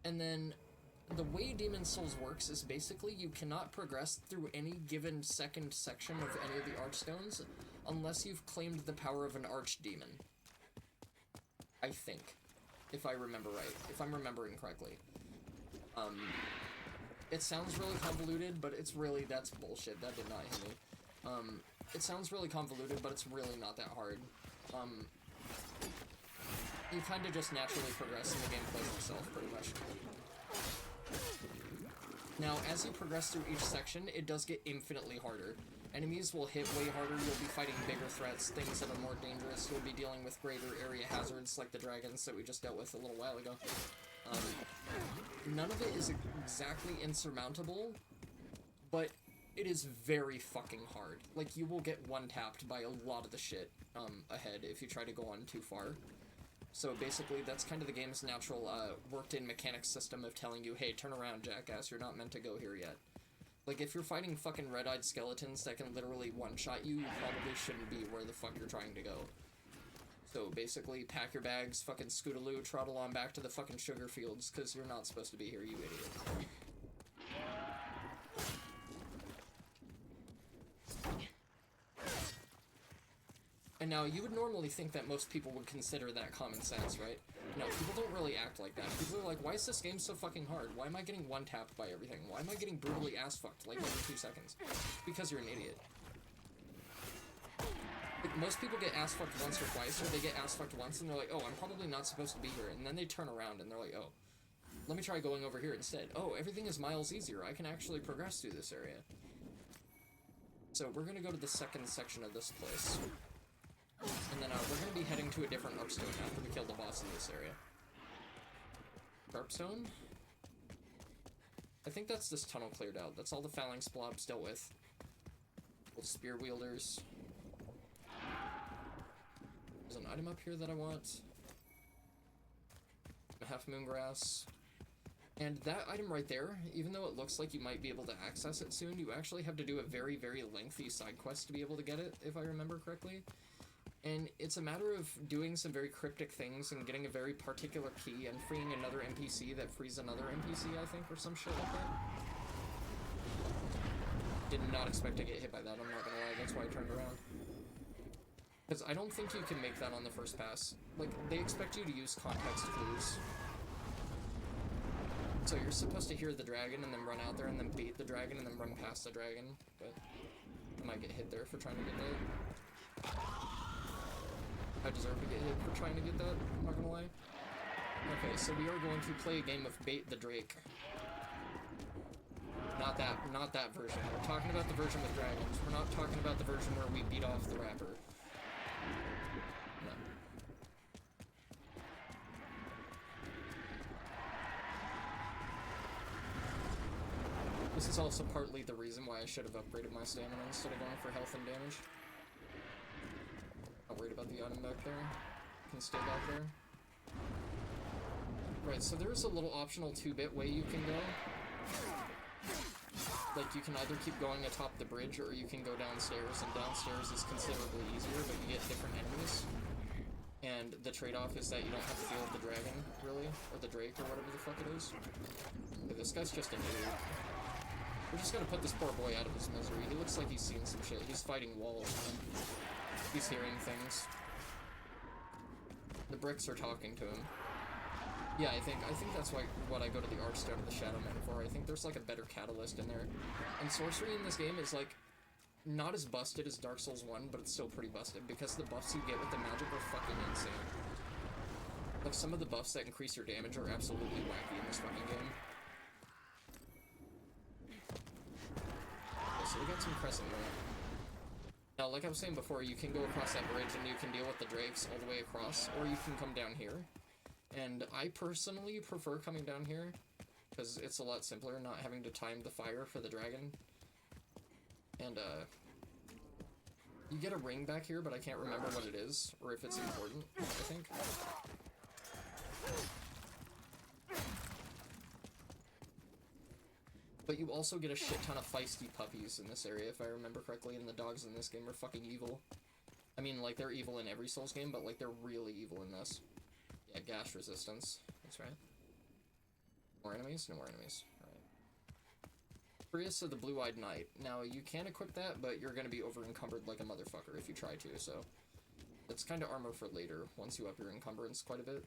And then the way Demon Souls works is basically you cannot progress through any given second section of any of the archstones unless you've claimed the power of an archdemon. I think. If I remember right. If I'm remembering correctly. It sounds really convoluted, but it's really, that's bullshit. That did not hit me. It sounds really convoluted, but it's really not that hard. You kind of just naturally progress in the gameplay itself, pretty much. Now, as you progress through each section, it does get infinitely harder. Enemies will hit way harder, you'll be fighting bigger threats, things that are more dangerous, you'll be dealing with greater area hazards, like the dragons that we just dealt with a little while ago. None of it is exactly insurmountable, but it is very fucking hard. Like, you will get one-tapped by a lot of the shit ahead if you try to go on too far. So basically, that's kind of the game's natural, worked-in mechanics system of telling you, hey, turn around, jackass, you're not meant to go here yet. Like, if you're fighting fucking red-eyed skeletons that can literally one-shot you, you probably shouldn't be where the fuck you're trying to go. So basically, pack your bags, fucking scootaloo, trottle on back to the fucking sugar fields, because you're not supposed to be here, you idiot. And now, you would normally think that most people would consider that common sense, right? No, people don't really act like that. People are like, why is this game so fucking hard? Why am I getting one-tapped by everything? Why am I getting brutally ass-fucked, like, every 2 seconds? Because you're an idiot. Like, most people get ass-fucked once or twice, or they get ass-fucked once, and they're like, oh, I'm probably not supposed to be here, and then they turn around, and they're like, oh, let me try going over here instead. Oh, everything is miles easier. I can actually progress through this area. So, we're gonna go to the second section of this place. And then we're going to be heading to a different archstone after we kill the boss in this area. Sharpstone? I think that's this tunnel cleared out. That's all the phalanx blobs dealt with. Little spear wielders. There's an item up here that I want. A half moon grass. And that item right there, even though it looks like you might be able to access it soon, you actually have to do a very, very lengthy side quest to be able to get it, if I remember correctly. And it's a matter of doing some very cryptic things and getting a very particular key and freeing another NPC that frees another NPC, I think, or some shit like that. Did not expect to get hit by that, I'm not gonna lie, that's why I turned around. Because I don't think you can make that on the first pass. Like, they expect you to use context clues. So you're supposed to hear the dragon and then run out there and then bait the dragon and then run past the dragon, but I might get hit there for trying to get that. I deserve to get hit for trying to get that, I'm not gonna lie. Okay, so we are going to play a game of Bait the Drake. Not that version. We're talking about the version with dragons. We're not talking about the version where we beat off the rapper. No. This is also partly the reason why I should have upgraded my stamina instead of going for health and damage. Not worried about the item back there. Can stay back there. Right, so there's a little optional 2-bit way you can go. Like, you can either keep going atop the bridge, or you can go downstairs, and downstairs is considerably easier, but you get different enemies. And the trade-off is that you don't have to deal with the dragon, really, or the drake, or whatever the fuck it is. Okay, this guy's just an idiot. We're just gonna put this poor boy out of his misery. He looks like he's seen some shit. He's fighting walls, man. He's hearing things. The bricks are talking to him. Yeah, I think that's what I go to the Archstone of the Shadow Men for. I think there's like a better catalyst in there. And sorcery in this game is like not as busted as Dark Souls 1, but it's still pretty busted because the buffs you get with the magic are fucking insane. Like, some of the buffs that increase your damage are absolutely wacky in this fucking game. Okay, so we got some crescent moon. Now, like I was saying before, you can go across that bridge and you can deal with the drakes all the way across, or you can come down here. And I personally prefer coming down here, because it's a lot simpler, not having to time the fire for the dragon. And, you get a ring back here, but I can't remember what it is, or if it's important, I think. But you also get a shit ton of feisty puppies in this area, if I remember correctly, and the dogs in this game are fucking evil. I mean, like, they're evil in every Souls game, but, like, they're really evil in this. Yeah, gash resistance. That's right. things? No more enemies. Alright. Prius of the Blue-Eyed Knight. Now, you can equip that, but you're gonna be over-encumbered like a motherfucker if you try to, so... It's kind of armor for later, once you up your encumbrance quite a bit.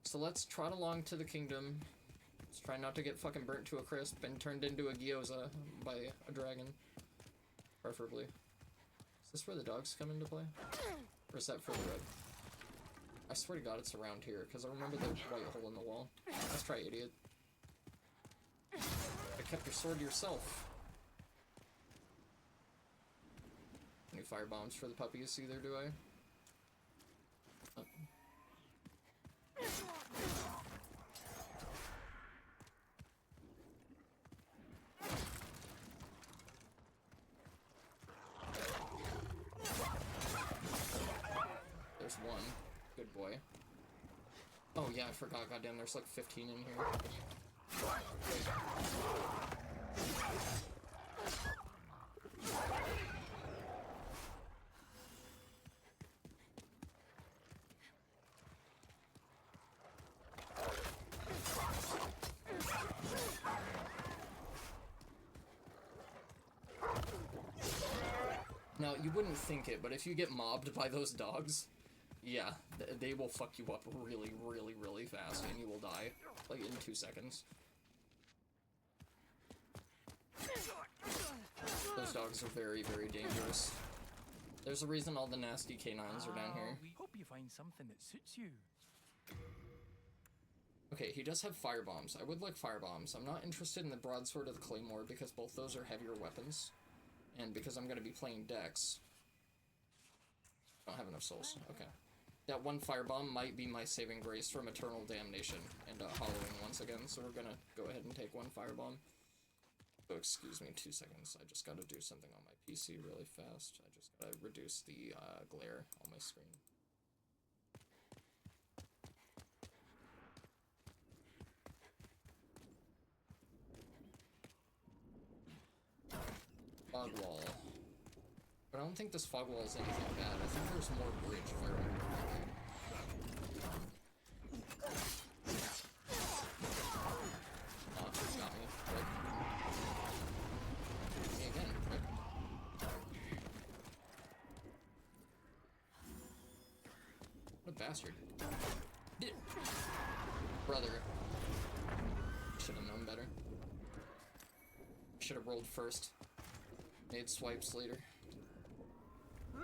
So let's trot along to the kingdom. Let's try not to get fucking burnt to a crisp and turned into a gyoza by a dragon. Preferably. Is this where the dogs come into play? Or is that further up? I swear to God it's around here, because I remember the white hole in the wall. Let's try, idiot. I kept your sword to yourself. Any fire bombs for the puppies either, do I? Oh. There's one. Good boy. Oh yeah, I forgot, goddamn, there's like 15 in here. Now, you wouldn't think it, but if you get mobbed by those dogs, yeah, they will fuck you up really, really, really fast, and you will die, like, in 2 seconds. Those dogs are very, very dangerous. There's a reason all the nasty canines are down here. We hope you find something that suits you. Okay, he does have fire bombs. I would like fire bombs. I'm not interested in the broadsword or the claymore, because both those are heavier weapons. And because I'm going to be playing Dex. I don't have enough souls. Okay. That one firebomb might be my saving grace from eternal damnation and hollowing once again, so we're going to go ahead and take one firebomb. So excuse me 2 seconds. I just got to do something on my PC really fast. I just got to reduce the glare on my screen. Fog wall. But I don't think this fog wall is anything bad. I think there's more bridge if I remember correctly. Got me. Prick. Me again, prick. What a bastard. Brother. Should have known better. Should have rolled first. Made swipes later.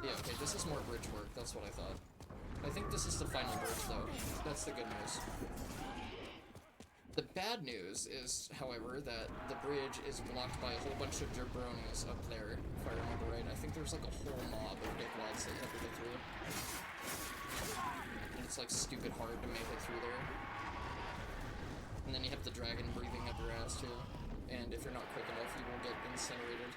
Yeah, okay, this is more bridge work, that's what I thought. I think this is the final bridge, though. That's the good news. The bad news is, however, that the bridge is blocked by a whole bunch of jabronis up there, if I remember right. I think there's like a whole mob of dickwads that you have to get through. And it's like stupid hard to make it through there. And then you have the dragon breathing up your ass, too. And if you're not quick enough, you will get incinerated.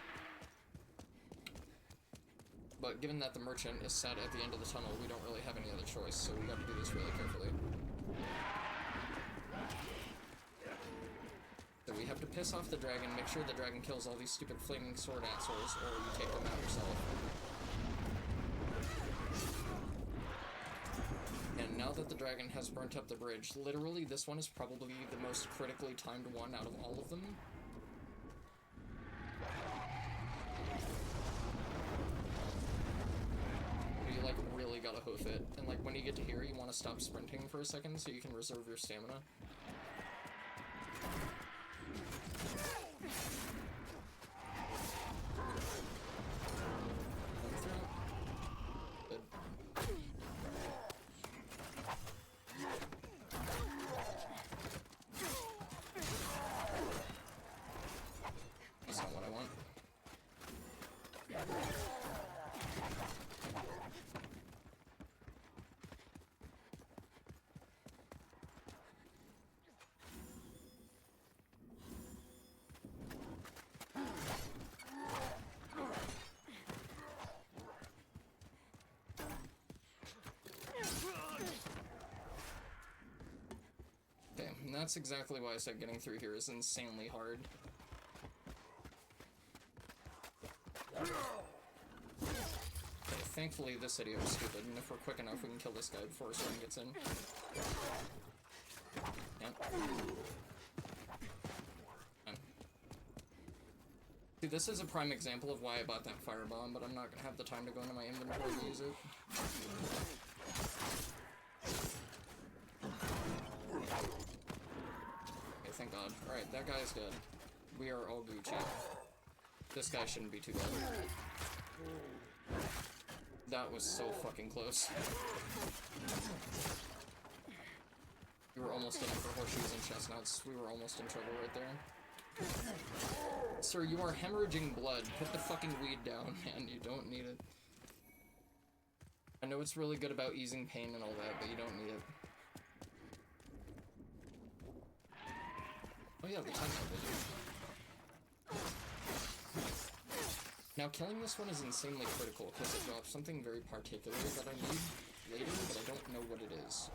But given that the merchant is set at the end of the tunnel, we don't really have any other choice, so we got to do this really carefully. So we have to piss off the dragon, make sure the dragon kills all these stupid flaming sword assholes, or you take them out yourself. And now that the dragon has burnt up the bridge, literally this one is probably the most critically timed one out of all of them. Like really gotta hoof it, and like when you get to here you want to stop sprinting for a second so you can reserve your stamina. Good. That's not what I want. And that's exactly why I said getting through here is insanely hard. Okay, thankfully this idiot was stupid, and if we're quick enough we can kill this guy before his friend gets in. Yep. Dude, this is a prime example of why I bought that firebomb, but I'm not gonna have the time to go into my inventory to use it. Okay, thank God. Alright, that guy's dead. We are all Gucci. This guy shouldn't be too bad. That was so fucking close. We were almost in for horseshoes and chestnuts. We were almost in trouble right there. Sir, you are hemorrhaging blood. Put the fucking weed down, man. You don't need it. I know it's really good about easing pain and all that, but you don't need it. Oh yeah, the time video. Now, killing this one is insanely critical, because it drops something very particular that I need later, but I don't know what it is.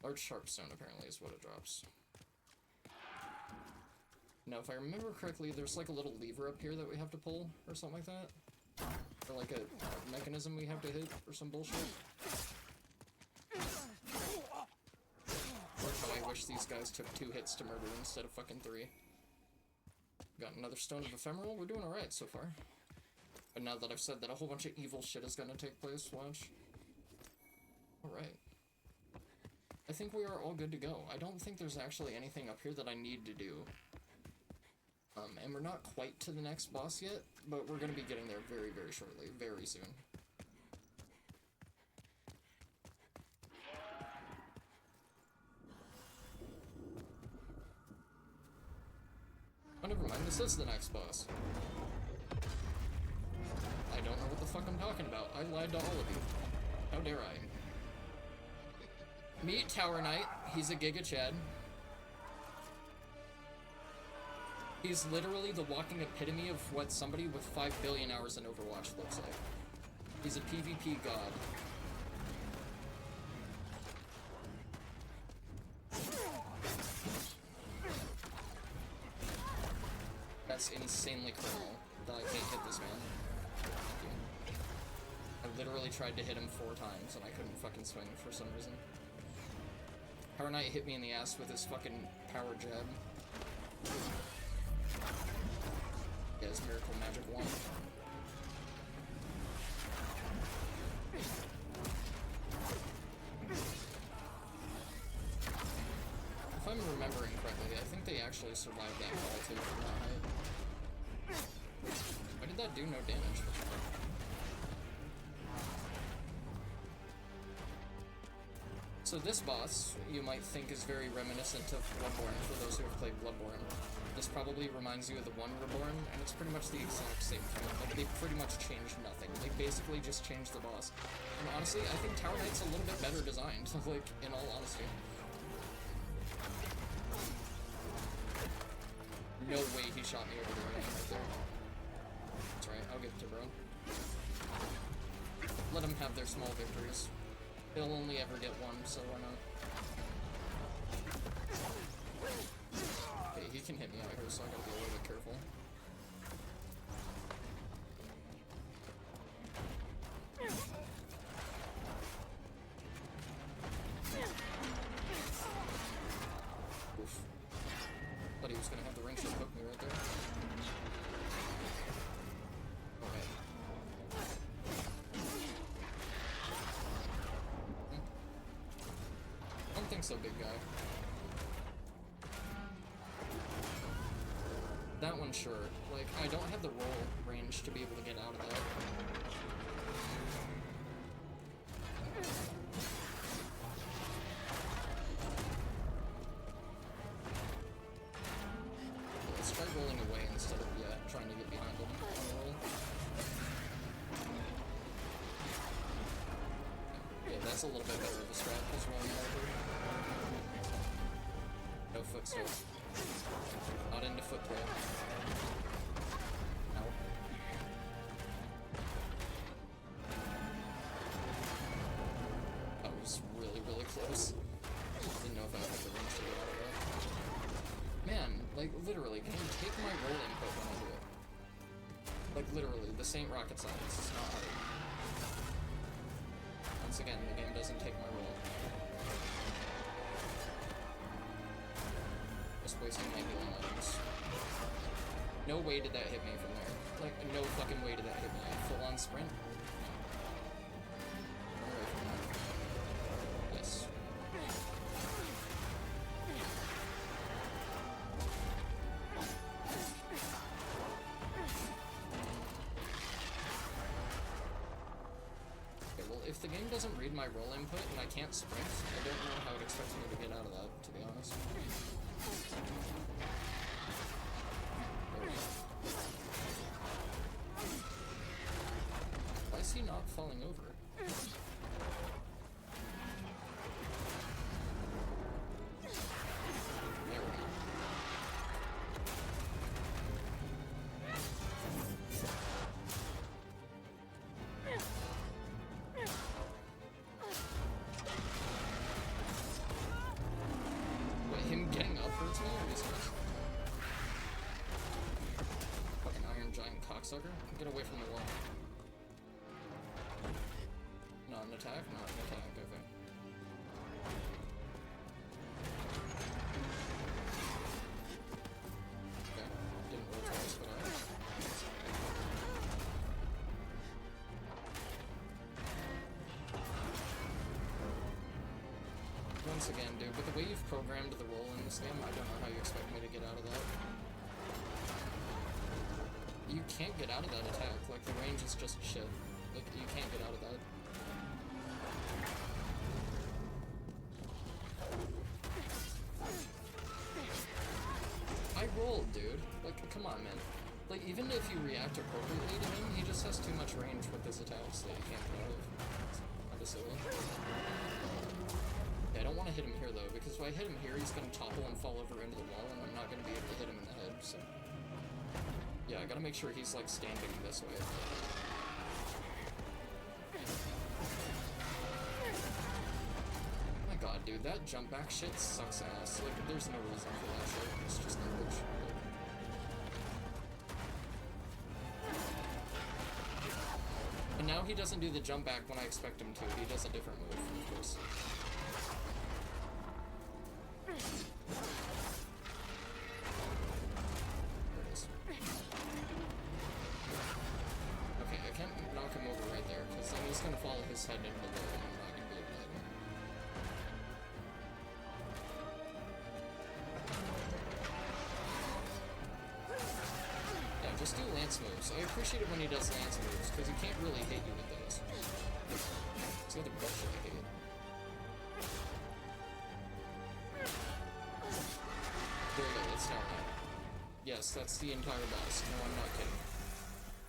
Large sharpstone, apparently, is what it drops. Now, if I remember correctly, there's like a little lever up here that we have to pull, or something like that. Or like a mechanism we have to hit, or some bullshit. Or how I wish these guys took 2 hits to murder instead of fucking 3. Got another Stone of Ephemeral. We're doing alright so far. But now that I've said that, a whole bunch of evil shit is gonna take place. Watch. Alright. I think we are all good to go. I don't think there's actually anything up here that I need to do. And we're not quite to the next boss yet, but we're gonna be getting there very, very shortly. Very soon. Oh, never mind, this is the next boss. I don't know what the fuck I'm talking about. I lied to all of you. How dare I? Meet Tower Knight. He's a Giga Chad. He's literally the walking epitome of what somebody with 5 billion hours in Overwatch looks like. He's a PvP god. That's insanely criminal that I can't hit this man. Thank you. I literally tried to hit him 4 times and I couldn't fucking swing for some reason. Tower Knight hit me in the ass with his fucking power jab. Yeah, his miracle magic wand. If I'm remembering correctly, I think they actually survived that fall too from that height. Why did that do no damage? So this boss, you might think, is very reminiscent of Bloodborne, for those who have played Bloodborne. This probably reminds you of the one Reborn, and it's pretty much the exact same thing. Like, they pretty much changed nothing. They basically just changed the boss. And honestly, I think Tower Knight's a little bit better designed, like, in all honesty. No way he shot me over the right there. That's right, I'll give it to bro. Let them have their small victories. They'll only ever get one, so why not? Okay, he can hit me out here, so I gotta be a little bit careful. Oof. Thought he was gonna have the ring shot hook me right there. Okay. I don't think so, big guy. That one, sure. Like, I don't have the roll range to be able to get out of that. Let's try rolling away instead of, trying to get behind him on the roll. Yeah, that's a little bit better of a strat, just rolling over. No footstep. Not into foot play. No. That was really, really close. Didn't know if I had the range to get out of that. Man, like, literally, can you take my roll input when I do it? Like, literally, this ain't rocket science. It's not hard. Once again, the game doesn't take my roll. Just wasting my healing items. No way did that hit me from there. Like, no fucking way did that hit me. Full on sprint? No. Run away from that. Yes. Okay, well, if the game doesn't read my roll input and I can't sprint, I don't know how it expects me to get out of that, to be honest. Why is he not falling over? There we go. Wait, him getting up hurts me or is it? Fucking iron giant cocksucker. Get away from the wall. Not an attack? Not an attack, okay. Okay, didn't roll twice, but alright. Once again, dude, but the way you've programmed the roll in this game, I don't know how you expect me to get out of that. You can't get out of that attack, like, the range is just shit. Like, you can't get out of that. I rolled, dude. Like, come on, man. Like, even if you react appropriately to him, he just has too much range with his attacks that you can't get out of. Kind of silly. Yeah, I don't want to hit him here, though, because if I hit him here, he's going to topple and fall over into the wall, and I'm not going to be able to hit him in the head, so... Yeah, I gotta make sure he's, like, standing this way. Oh my god, dude, that jump back shit sucks ass. Like, there's no reason for that shit. It's just garbage. And now he doesn't do the jump back when I expect him to. He does a different move, of course. He's gonna follow his head into the wall, and I'm not gonna be able to hit him. Yeah, just do lance moves. I appreciate it when he does lance moves, because he can't really hit you with those. It's the other bullshit I hate. There we go, let's start now. Yes, that's the entire boss. No, I'm not kidding.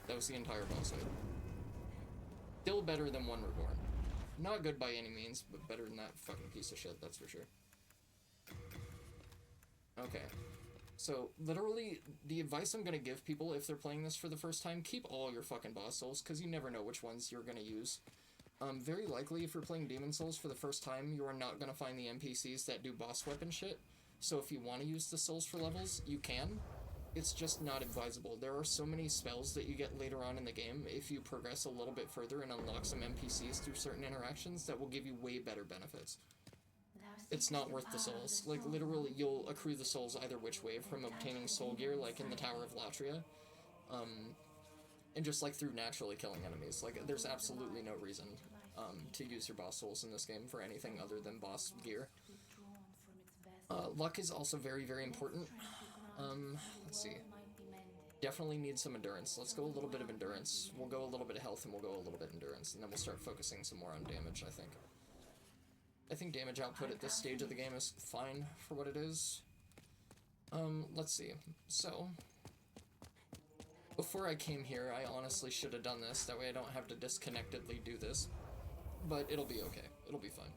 That was the entire boss fight. Still better than one Reborn. Not good by any means, but better than that fucking piece of shit, that's for sure. Okay. So, literally, the advice I'm gonna give people if they're playing this for the first time, keep all your fucking boss souls, because you never know which ones you're gonna use. Very likely, if you're playing Demon Souls for the first time, you are not gonna find the NPCs that do boss weapon shit. So if you want to use the souls for levels, you can. It's just not advisable. There are so many spells that you get later on in the game, if you progress a little bit further and unlock some NPCs through certain interactions, that will give you way better benefits. It's not worth the souls. Like, literally, you'll accrue the souls either which way, from obtaining soul gear, like in the Tower of Latria, and just, like, through naturally killing enemies. Like, there's absolutely no reason to use your boss souls in this game for anything other than boss gear. Luck is also very, very important. Let's see. Definitely need some endurance. Let's go a little bit of endurance. We'll go a little bit of health and we'll go a little bit of endurance, and then we'll start focusing some more on damage, I think. I think damage output at this stage of the game is fine for what it is. Let's see. So, before I came here, I honestly should have done this. That way I don't have to disconnectedly do this. But it'll be okay. It'll be fine.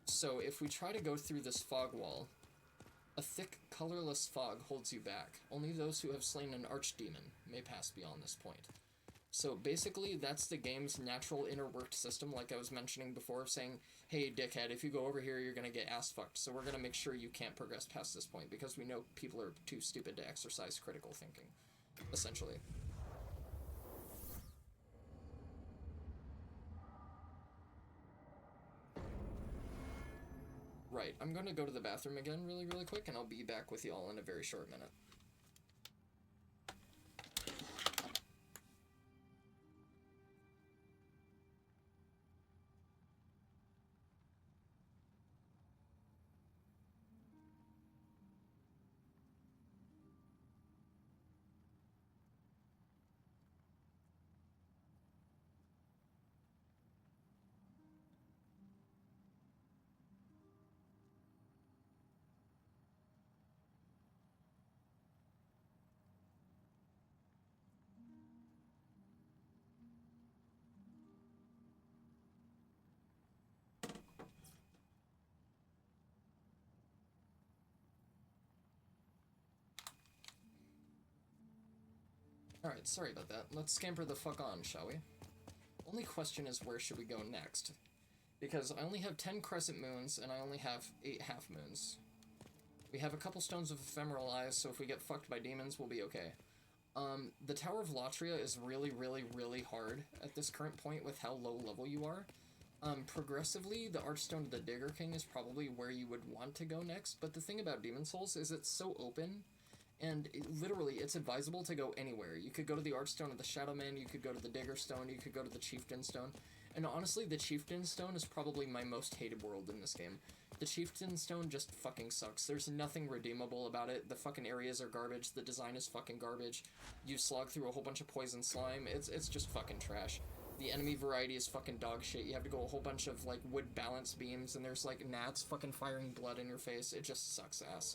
So, if we try to go through this fog wall, a thick, colorless fog holds you back. Only those who have slain an archdemon may pass beyond this point. So, basically, that's the game's natural inner-worked system, like I was mentioning before, of saying, hey, dickhead, if you go over here, you're gonna get ass-fucked, so we're gonna make sure you can't progress past this point, because we know people are too stupid to exercise critical thinking, essentially. Right, I'm gonna go to the bathroom again really, really quick, and I'll be back with y'all in a very short minute. Alright, sorry about that. Let's scamper the fuck on, shall we? Only question is, where should we go next? Because I only have 10 crescent moons, and I only have 8 half moons. We have a couple stones of ephemeral eyes, so if we get fucked by demons, we'll be okay. The Tower of Latria is really, really, really hard at this current point with how low level you are. Progressively, the Archstone of the Digger King is probably where you would want to go next, but the thing about Demon Souls is it's so open, and literally, it's advisable to go anywhere. You could go to the Archstone of the Shadowman, you could go to the Digger Stone, you could go to the Chieftain Stone, and honestly, the Chieftain Stone is probably my most hated world in this game. The Chieftain Stone just fucking sucks. There's nothing redeemable about it. The fucking areas are garbage. The design is fucking garbage. You slog through a whole bunch of poison slime. It's just fucking trash. The enemy variety is fucking dog shit. You have to go a whole bunch of, like, wood balance beams, and there's, like, gnats fucking firing blood in your face. It just sucks ass.